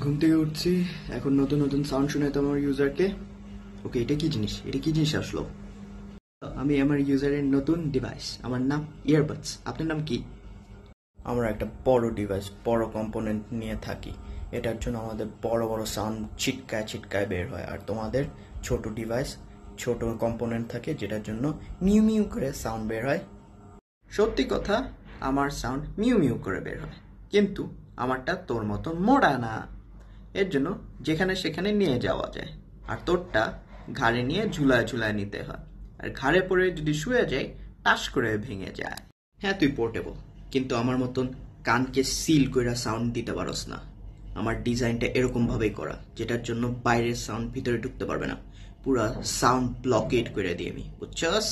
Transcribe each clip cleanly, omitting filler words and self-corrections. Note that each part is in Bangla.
ঘুম থেকে উঠছি, এখন নতুন নতুন সাউন্ড শুনে তো আমার ইউজারকে। ওকে, এটা কি জিনিস, আসলো? আমি আমার ইউজারের নতুন ডিভাইস, আমার নাম ইয়ারবাডস। আপনার নাম কি? আমরা একটা বড় ডিভাইস, বড় কম্পোনেন্ট নিয়ে থাকি। এটার জন্য আমাদের বড় বড় সাউন্ড চিটকায় চিটকায় বের হয়, আর তোমাদের ছোট ডিভাইস, ছোট কম্পোনেন্ট থাকে যেটার জন্য মিউ মিউ করে সাউন্ড বের হয়। সত্যি কথা, আমার সাউন্ড মিউ মিউ করে বের হয়, কিন্তু আমারটা তোর মতন মোড়া না। এর জন্য যেখানে সেখানে নিয়ে যাওয়া যায়, আর তোরটা ঘাড়ে নিয়ে ঝুলায় ঝুলায় নিতে হয়, আর ঘাড়ে পড়ে যদি শুয়ে যায় টাস করে ভেঙে যায়। হ্যাঁ, তুই পোর্টেবল, কিন্তু আমার মতন কানকে সিল কইরা সাউন্ড দিতে পারস না। আমার ডিজাইনটা এরকম ভাবেই করা, যেটার জন্য বাইরের সাউন্ড ভিতরে ঢুকতে পারবে না। পুরা সাউন্ড ব্লকেট করে দিয়ে আমি, বুঝছস?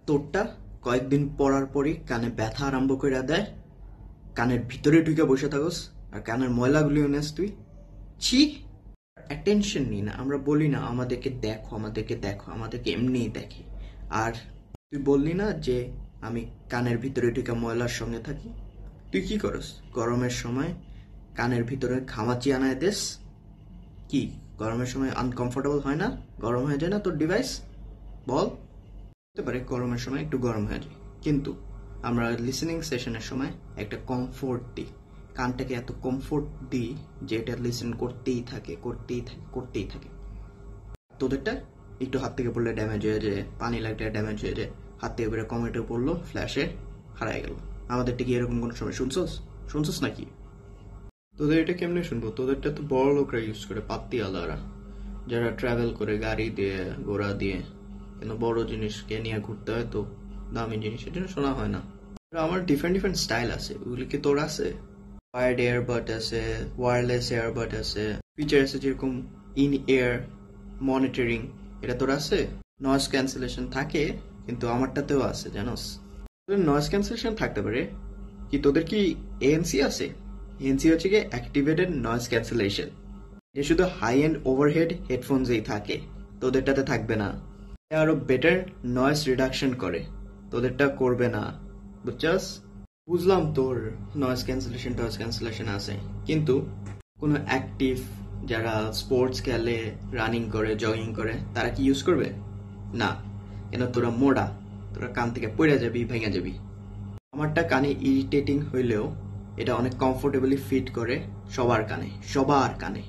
তোরটা কয়েকদিন পরার পরই কানে ব্যথা আরম্ভ করে দেয়, কানের ভিতরে ঢুকে বসে থাকস, আর কানের ময়লাগুলিও নেস তুই। ছি! অ্যাটেনশন নি না, আমরা বলি না আমাদেরকে দেখো, আমাদেরকে দেখো, আমাদেরকে এমনিই দেখে। আর তুই বললি না যে আমি কানের ভিতরে ঢুকে ময়লার সঙ্গে থাকি। তুই কি করস গরমের সময়? কানের ভিতরে ঘামাচি আনায় দেস। কি গরমের সময় আনকমফোর্টেবল হয় না? গরম হয়ে যায় না তোর ডিভাইস? বল। হতে পারে গরমের সময় একটু গরম হয়ে যায়, কিন্তু আমরা লিসেনিং সেশনের সময় একটা কমফোর্ট দিই, কানটাকে এত কমফোর্ট দিই যে এটা লিসেন করতেই থাকে, করতেই থাকে, করতেই থাকে। তোদেরটা একটু হাত থেকে পড়লে ড্যামেজ হয়ে যায়, পানি লাগলে ড্যামেজ হয়ে যায়, হাত থেকে বেরো কমেন্টে পড়লো, ফ্ল্যাশে হারাই গেল। আমাদেরটা কি এরকম কোনো সময় শুনছস নাকি? তোদের এটা কেমনে শুনবো? তোদেরটা তো বড় লোকরা ইউজ করে, পাত্তি আলারা, যারা ট্রাভেল করে গাড়ি দিয়ে, ঘোড়া দিয়ে। কিন্তু বড় জিনিসকে নিয়ে ঘুরতে হয়, তো দামি জিনিস, এর জন্য শোনা হয় না। আমার ডিফারেন্ট ডিফারেন্ট স্টাইল আছে, ওগুলি কি তোর আছে? ওয়ার্ড এয়ারবাড আছে, ওয়্যারলেস এয়ারবাড আছে, ফিচার আছে যেরকম ইন এয়ার মনিটরিং, এটা তোর আছে? নয়েজ ক্যান্সেলেশন থাকে, কিন্তু আমারটাতেও আছে, জানোস? তোদের নয়েজ ক্যান্সেলেশন থাকতে পারে, কি তোদের কি এএনসি আছে? এএনসি হচ্ছে কি অ্যাক্টিভেটেড নয়েজ ক্যান্সেলেশন, যে শুধু হাই এন্ড ওভারহেড হেডফোনসেই থাকে, তোদেরটাতে থাকবে না। আরো বেটার নয়েজ রিডাকশন করে, তোদেরটা করবে না, বুঝছস? বুঝলাম তোর নয়েজ ক্যান্সেলেশন আছে, কিন্তু কোনো অ্যাক্টিভ যারা স্পোর্টস খেলে, রানিং করে, জগিং করে, তারা কি ইউজ করবে? না, কেন? তোরা মোড়া, তোরা কান থেকে পড়ে যাবি, ভেঙে যাবি। আমারটা কানে ইরিটেটিং হইলেও এটা অনেক কমফোর্টেবলি ফিট করে সবার কানে, সবার কানে।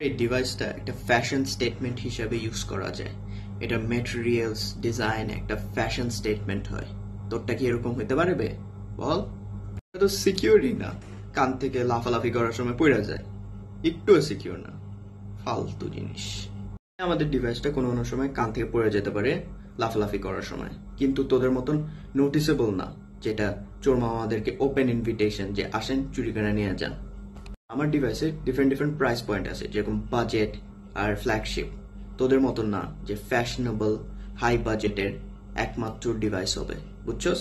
এই ডিভাইসটা একটা ফ্যাশন স্টেটমেন্ট হিসেবে ইউজ করা যায়। এটা ম্যাটেরিয়ালস, ডিজাইন একটা ফ্যাশন স্টেটমেন্ট হয়। তোরটা কি এরকম হইতে পারবে? বল। এটা তো সিকিউরই না, কান থেকে লাফালাফি করার সময় পড়ে যায়, একটুও সিকিউর না, ফালতু জিনিস। আমাদের ডিভাইসটা কোনো কোনো সময় কান থেকে পড়ে যেতে পারে লাফালাফি করার সময়, কিন্তু তোদের মতন নোটিসেবল না, যেটা চোর মামাদেরকে ওপেন ইনভিটেশন যে আসেন চুরি করে নিয়ে যান। আমার ডিভাইসে ডিফারেন্ট ডিফারেন্ট প্রাইস পয়েন্ট আছে, যেরকম বাজেট আর ফ্ল্যাগশিপ। তোদের মতন না যে ফ্যাশনেবল হাই বাজেটের একমাত্র ডিভাইস হবে, বুঝছস?